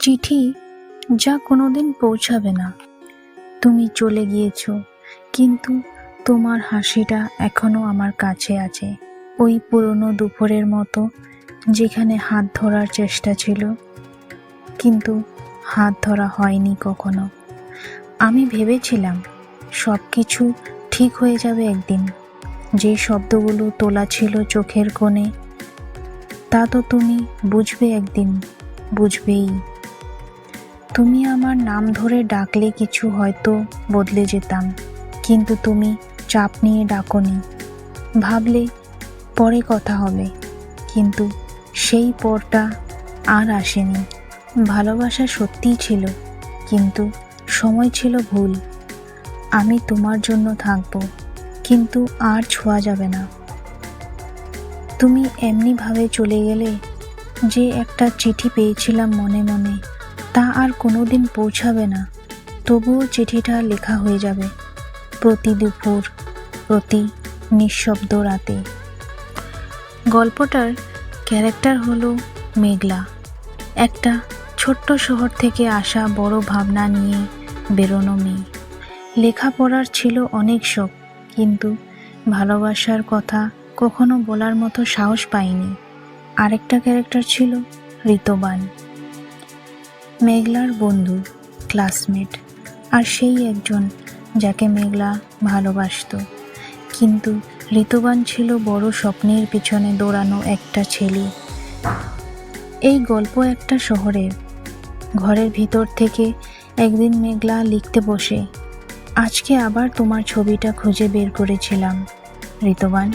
চিঠি যা কোনোদিন পৌঁছাবে না। তুমি চলে গিয়েছো, কিন্তু তোমার হাসিটা এখনো আমার কাছে আছে। ওই পুরনো দুপুরের মতো, যেখানে হাত ধরার চেষ্টা ছিল, কিন্তু হাত ধরা হয়নি কখনো। আমি ভেবেছিলাম সব কিছু ঠিক হয়ে যাবে একদিন। যে শব্দগুলো তোলা ছিল চোখের কোণে, তা তো তুমি বুঝবে একদিন, বুঝবেই। তুমি আমার নাম ধরে ডাকলে কিছু হয়তো বদলে যেতাম, কিন্তু তুমি চাপ নিয়ে ডাকোনি। ভাবলে পরে কথা হবে, কিন্তু সেই পরটা আর আসেনি। ভালোবাসা সত্যিই ছিল, কিন্তু সময় ছিল ভুল। আমি তোমার জন্য থাকবো, কিন্তু আর ছোঁয়া যাবে না। তুমি এমনিভাবে চলে গেলে যে একটা চিঠি পেয়েছিলাম মনে মনে, তা আর কোনোদিন পৌঁছাবে না। তবুও চিঠিটা লেখা হয়ে যাবে প্রতি দুপুর, প্রতি নিঃশব্দ রাতে। গল্পটার ক্যারেক্টার হলো মেঘলা, একটা ছোট্ট শহর থেকে আসা বড় ভাবনা নিয়ে বেরোনো মেয়ে। লেখাপড়ার ছিল অনেক শখ, কিন্তু ভালোবাসার কথা কখনো বলার মতো সাহস পাইনি। আরেকটা ক্যারেক্টার ছিল ঋতবান, মেঘলার বন্ধু, ক্লাসমেট, আর সেই একজন যাকে মেঘলা ভালোবাসত। কিন্তু ঋতবান ছিল বড় স্বপ্নের পিছনে দৌড়ানো একটা ছেলে। এই গল্প একটা শহরের। ঘরের ভিতর থেকে একদিন মেঘলা লিখতে বসে, আজকে আবার তোমার ছবিটা খুঁজে বের করেছিলাম ঋতবান।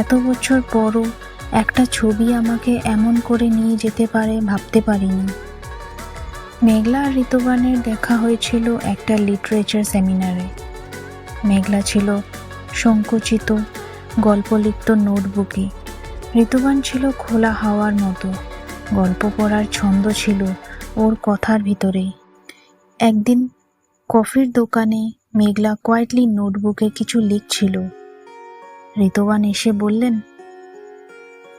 এত বছর পরও একটা ছবি আমাকে এমন করে নিয়ে যেতে পারে ভাবতে পারিনি। মেঘলা আর ঋতবানের দেখা হয়েছিল একটা লিটারেচার সেমিনারে। মেঘলা ছিল সংকুচিত, গল্প লিখত নোটবুকে। ঋতবান ছিল খোলা হাওয়ার মতো, গল্প পড়ার ছন্দ ছিল ওর কথার ভিতরে। একদিন কফির দোকানে মেঘলা কোয়াইটলি নোটবুকে কিছু লিখছিল। ঋতবান এসে বললেন,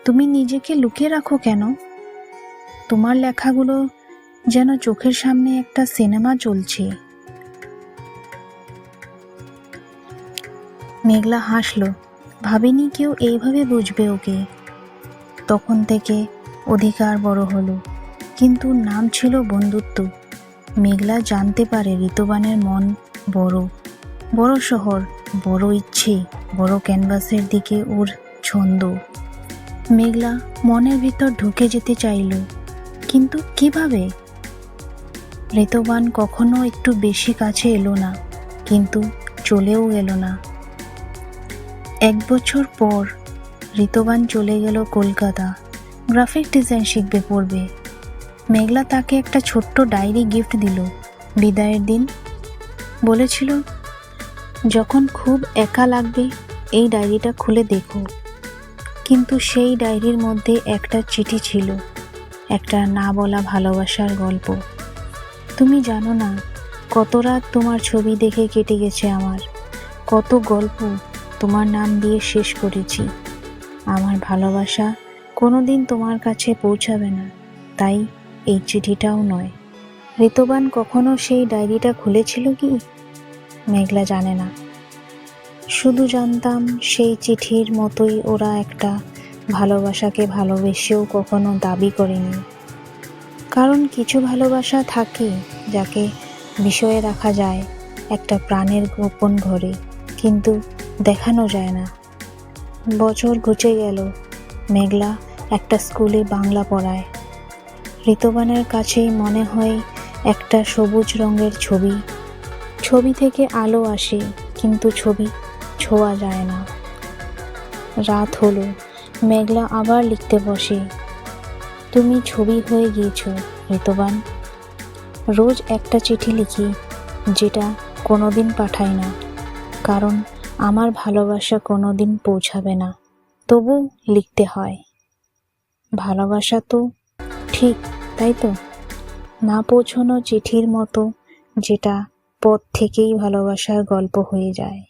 তুমি নিজেকে লুকিয়ে রাখো কেন? তোমার লেখাগুলো যেন চোখের সামনে একটা সিনেমা চলছে। মেঘলা হাসলো, ভাবিনি কেউ এইভাবে বুঝবে ওকে। তখন থেকে অধিকার বড় হলো, কিন্তু নাম ছিল বন্ধুত্ব। মেঘলা জানতে পারে ঋতবানের মন বড়, বড় শহর, বড় ইচ্ছে, বড় ক্যানভাসের দিকে ওর ছন্দ। মেঘলা মনের ভিতর ঢুকে যেতে চাইল, কিন্তু কিভাবে? ঋতবান কখনো একটু বেশি কাছে এলো না, কিন্তু চলেও গেল না। 1 বছর পর ঋতবান চলে গেল কলকাতা, গ্রাফিক ডিজাইন শিখবে পড়বে। মেঘলা তাকে একটা ছোট্ট ডায়েরি গিফট দিল বিদায়ের দিন। বলেছিল, যখন খুব একা লাগবে এই ডায়েরিটা খুলে দেখো। কিন্তু সেই ডায়েরির মধ্যে একটা চিঠি ছিল, একটা না বলা ভালোবাসার গল্প। তুমি জানো না কত রাত তোমার ছবি দেখে কেটে গেছে আমার, কত গল্প তোমার নাম দিয়ে শেষ করেছি। আমার ভালোবাসা কোনোদিন তোমার কাছে পৌঁছাবে না, তাই এই চিঠিটাও নয়। ঋতবান কখনো সেই ডায়েরিটা খুলেছিল কি? মেঘলা জানে না। শুধু জানতাম সেই চিঠির মতোই ওরা একটা ভালোবাসাকে ভালোবেসেও কখনো দাবি করেনি। কারণ কিছু ভালোবাসা থাকে যাকে বিষয়ে রাখা যায় একটা প্রাণের গোপন ঘরে, কিন্তু দেখানো যায় না। বছর ঘুচে গেল, মেঘলা একটা স্কুলে বাংলা পড়ায়। ঋতবানের কাছেই মনে হয় একটা সবুজ রঙের ছবি। ছবি থেকে আলো আসে, কিন্তু ছবি ছোঁয়া যায় না। রাত হলো, মেঘলা আবার লিখতে বসে, তুমি ছবি হয়ে গিয়েছো ঋতবান। রোজ একটা চিঠি লিখি, যেটা কোনোদিন পাঠাই না, কারণ আমার ভালোবাসা কোনোদিন পৌঁছাবে না, তবু লিখতে হয়। ভালোবাসা তো ঠিক, তাই তো? না পৌঁছানো চিঠির মতো, যেটা পথ থেকেই ভালোবাসার গল্প হয়ে যায়।